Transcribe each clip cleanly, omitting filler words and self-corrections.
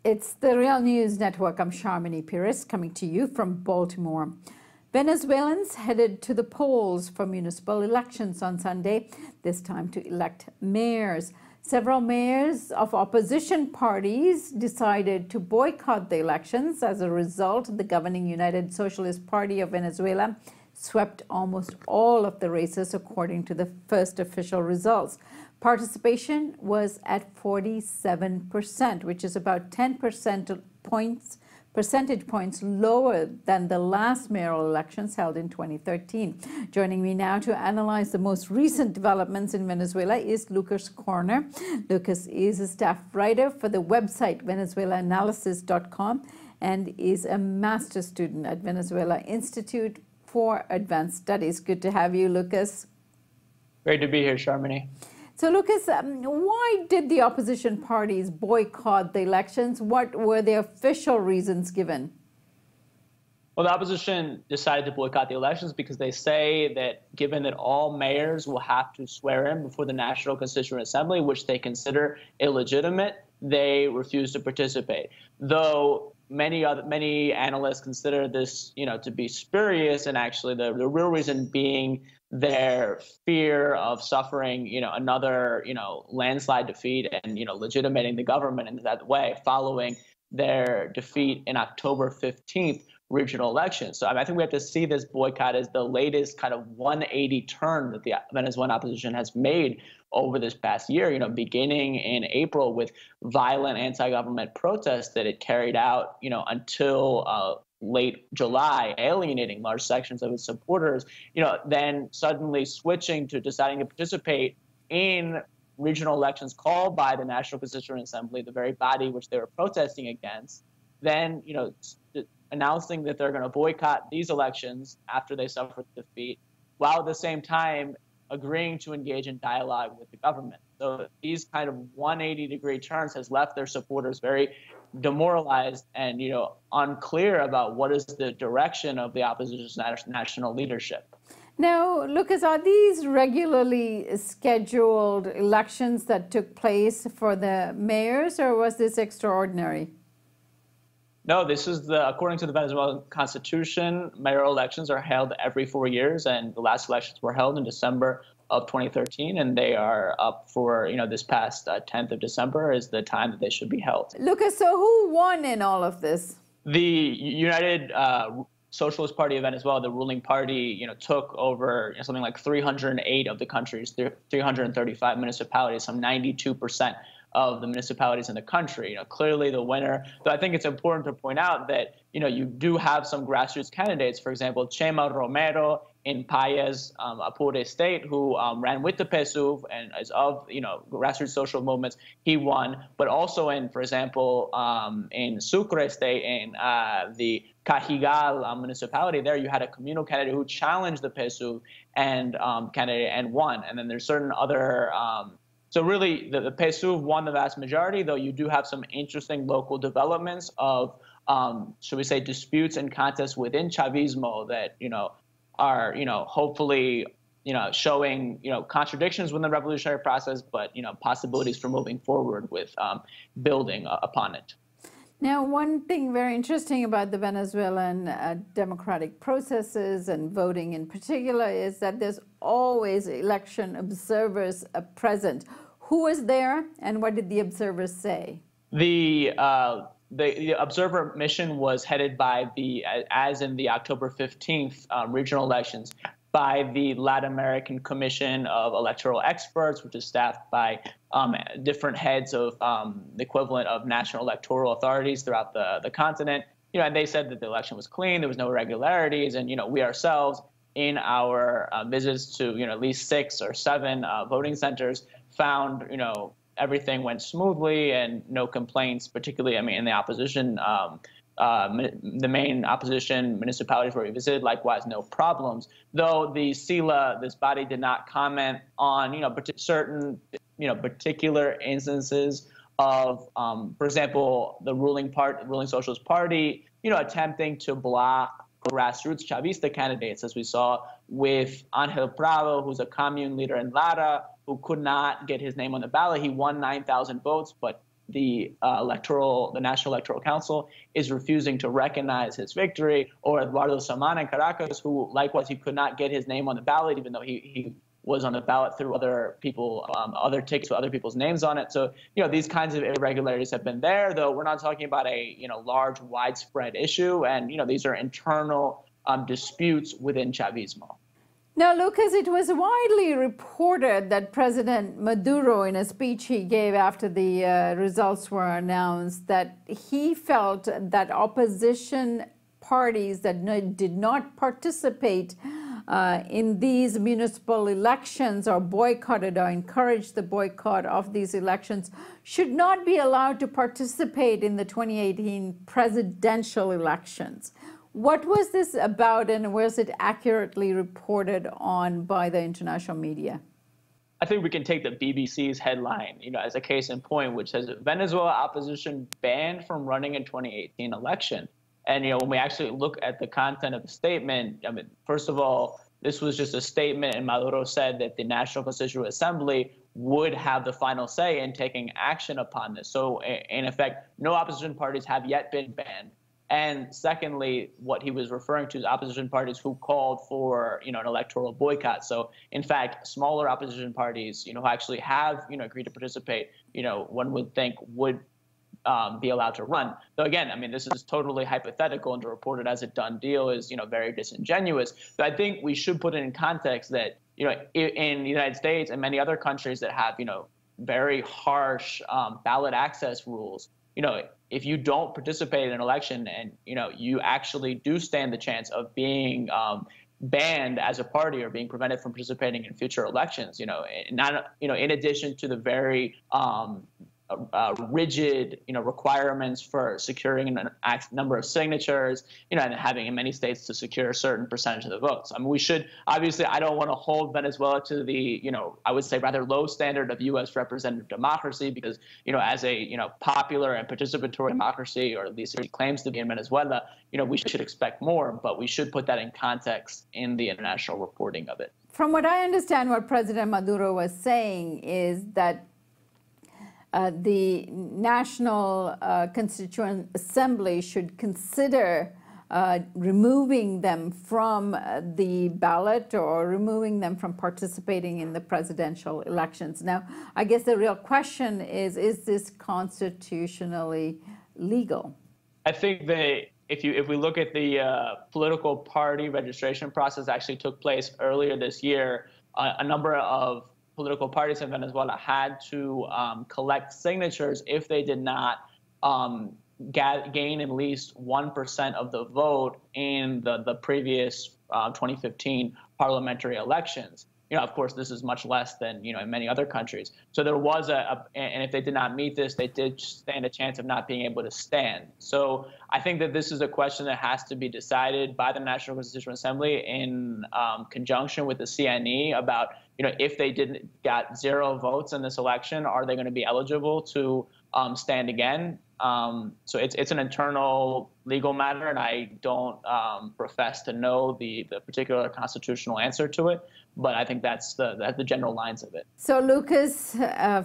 It's the Real News Network. I'm Sharmini Pires coming to you from Baltimore. Venezuelans headed to the polls for municipal elections on Sunday, this time to elect mayors. Several mayors of opposition parties decided to boycott the elections. As a result, the governing United Socialist Party of Venezuela swept almost all of the races according to the first official results. Participation was at 47%, which is about 10 percentage points lower than the last mayoral elections held in 2013. Joining me now to analyze the most recent developments in Venezuela is Lucas Koerner. Lucas is a staff writer for the website venezuelaanalysis.com and is a master's student at Venezuela Institute for Advanced Studies. Good to have you, Lucas. Great to be here, Sharmini. So, Lucas, why did the opposition parties boycott the elections? What were the official reasons given? Well, the opposition decided to boycott the elections because they say that given that all mayors will have to swear in before the National Constituent Assembly, which they consider illegitimate, they refuse to participate. Though many analysts consider this, to be spurious, and actually the real reason being their fear of suffering, another, landslide defeat and, legitimating the government in that way following their defeat in October 15th regional elections. So I think we have to see this boycott as the latest kind of 180 turn that the Venezuelan opposition has made over this past year, beginning in April with violent anti-government protests that it carried out, until late July, alienating large sections of its supporters, then suddenly switching to deciding to participate in regional elections called by the National Constituent Assembly, the very body which they were protesting against, then, announcing that they're going to boycott these elections after they suffered defeat, while at the same time agreeing to engage in dialogue with the government. So these kind of 180-degree turns has left their supporters very demoralized and, unclear about what is the direction of the opposition's national leadership. Now, Lucas, are these regularly scheduled elections that took place for the mayors, or was this extraordinary? No, this is according to the Venezuelan Constitution, mayoral elections are held every 4 years, and the last elections were held in December of 2013, and they are up for, this past 10th of December is the time that they should be held. Lucas, so who won in all of this? The United Socialist Party of Venezuela, the ruling party, took over something like 308 of the country's 335 municipalities, some 92% of the municipalities in the country. Clearly the winner. Though I think it's important to point out that, you do have some grassroots candidates. For example, Chema Romero in Paez, Apure state, who ran with the PSUV and is of, grassroots social movements. He won. But also in, for example, in Sucre state, in the Cajigal municipality, there you had a communal candidate who challenged the PSUV and candidate and won. And then there's certain other so really, the PSUV won the vast majority, though you do have some interesting local developments of, should we say, disputes and contests within Chavismo that, are, hopefully, showing, contradictions within the revolutionary process, but, possibilities for moving forward with building upon it. Now, one thing very interesting about the Venezuelan democratic processes and voting in particular is that there's always election observers present. Who was there, and what did the observers say? The observer mission was headed by as in the October 15th regional elections, by the Latin American Commission of Electoral Experts, which is staffed by different heads of the equivalent of national electoral authorities throughout the continent. And they said that the election was clean, there was no irregularities, and we ourselves in our visits to at least 6 or 7 voting centers found everything went smoothly and no complaints, particularly in the opposition. The main opposition municipalities where we visited, likewise, no problems. Though the SILA, this body, did not comment on, certain, particular instances of, for example, the ruling Socialist Party, attempting to block grassroots Chavista candidates, as we saw with Angel Prado, who's a commune leader in Lara, who could not get his name on the ballot. He won 9,000 votes, but the National Electoral Council is refusing to recognize his victory, or Eduardo Samana in Caracas, who likewise he could not get his name on the ballot, even though he was on the ballot through other people, other tickets with other people's names on it. So, these kinds of irregularities have been there, though we're not talking about a, large, widespread issue. And, these are internal disputes within Chavismo. Now, Lucas, it was widely reported that President Maduro, in a speech he gave after the results were announced, that he felt that opposition parties that did not participate in these municipal elections or boycotted or encouraged the boycott of these elections should not be allowed to participate in the 2018 presidential elections. What was this about, and was it accurately reported on by the international media? I think we can take the BBC's headline, as a case in point, which says Venezuela opposition banned from running in 2018 election. And, when we actually look at the content of the statement, first of all, this was just a statement, and Maduro said that the National Constituent Assembly would have the final say in taking action upon this. So, in effect, no opposition parties have yet been banned. And secondly, what he was referring to is opposition parties who called for, an electoral boycott. So, in fact, smaller opposition parties, who actually have, agreed to participate, one would think would be allowed to run. So again, this is totally hypothetical, and to report it as a done deal is, very disingenuous. But I think we should put it in context that, in the United States and many other countries that have, very harsh ballot access rules, if you don't participate in an election and, you actually do stand the chance of being banned as a party or being prevented from participating in future elections, in addition to the very rigid, requirements for securing an number of signatures, and having in many states to secure a certain percentage of the votes. We should, obviously, I don't want to hold Venezuela to the, I would say rather low standard of U.S. representative democracy, because, as a, popular and participatory democracy, or at least it claims to be in Venezuela, we should expect more, but we should put that in context in the international reporting of it. From what I understand, what President Maduro was saying is that the National Constituent Assembly should consider removing them from the ballot or removing them from participating in the presidential elections. Now, I guess the real question is this constitutionally legal? I think that if we look at the political party registration process that actually took place earlier this year, a number of political parties in Venezuela had to collect signatures if they did not gain at least 1% of the vote in the previous 2015 parliamentary elections. Of course, this is much less than, in many other countries. So there was and if they did not meet this, they did stand a chance of not being able to stand. So I think that this is a question that has to be decided by the National Constituent Assembly in conjunction with the CNE about, if they didn't got 0 votes in this election, are they going to be eligible to stand again? So it's an internal legal matter, and I don't profess to know the particular constitutional answer to it, but I think that's the general lines of it. So, Lucas,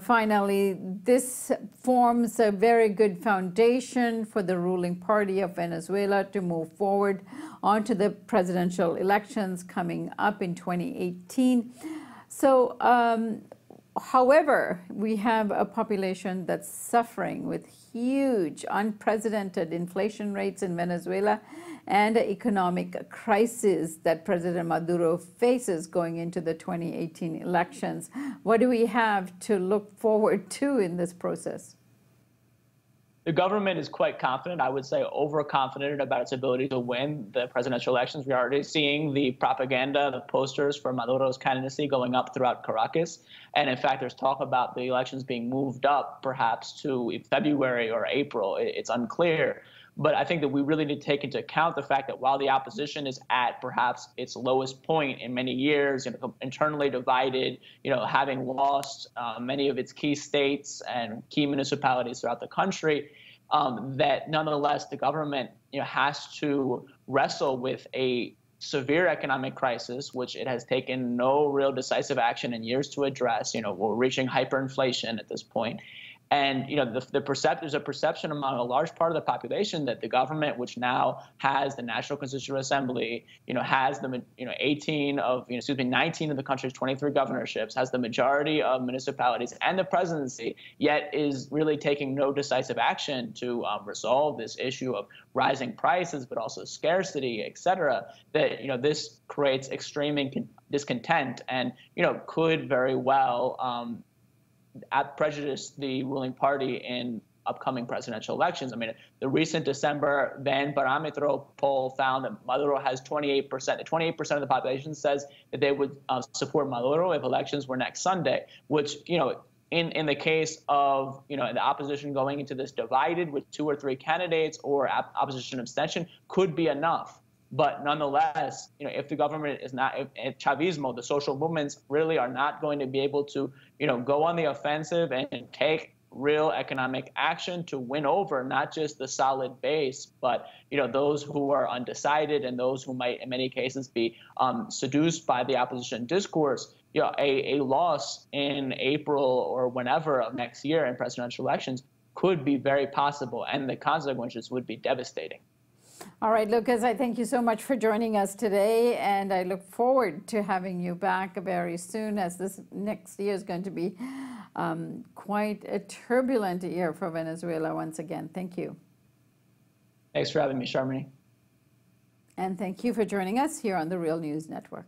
finally, this forms a very good foundation for the ruling party of Venezuela to move forward onto the presidential elections coming up in 2018. So, however, we have a population that's suffering with huge, unprecedented inflation rates in Venezuela and an economic crisis that President Maduro faces going into the 2018 elections. What do we have to look forward to in this process? The government is quite confident, I would say overconfident about its ability to win the presidential elections. We're already seeing the propaganda, the posters for Maduro's candidacy going up throughout Caracas. And in fact, there's talk about the elections being moved up perhaps to February or April. It's unclear. But I think that we really need to take into account the fact that while the opposition is at perhaps its lowest point in many years, internally divided, having lost many of its key states and key municipalities throughout the country, that nonetheless the government has to wrestle with a severe economic crisis, which it has taken no real decisive action in years to address. We're reaching hyperinflation at this point. And there's a perception among a large part of the population that the government, which now has the National Constituent Assembly, has the 19 of the country's 23 governorships, has the majority of municipalities and the presidency, yet is really taking no decisive action to resolve this issue of rising prices, but also scarcity, et cetera. That this creates extreme discontent and could very well prejudice the ruling party in upcoming presidential elections. I mean, the recent December Van Parametro poll found that Maduro has 28%. 28% of the population says that they would support Maduro if elections were next Sunday, which, in the case of, the opposition going into this divided with 2 or 3 candidates or opposition abstention could be enough. But nonetheless, if the government is not, if Chavismo, the social movements really are not going to be able to, go on the offensive and take real economic action to win over not just the solid base, but those who are undecided and those who might, in many cases, be seduced by the opposition discourse. A loss in April or whenever of next year in presidential elections could be very possible, and the consequences would be devastating. All right, Lucas, I thank you so much for joining us today, and I look forward to having you back very soon, as this next year is going to be quite a turbulent year for Venezuela once again. Thank you. Thanks for having me, Sharmini. And thank you for joining us here on the Real News Network.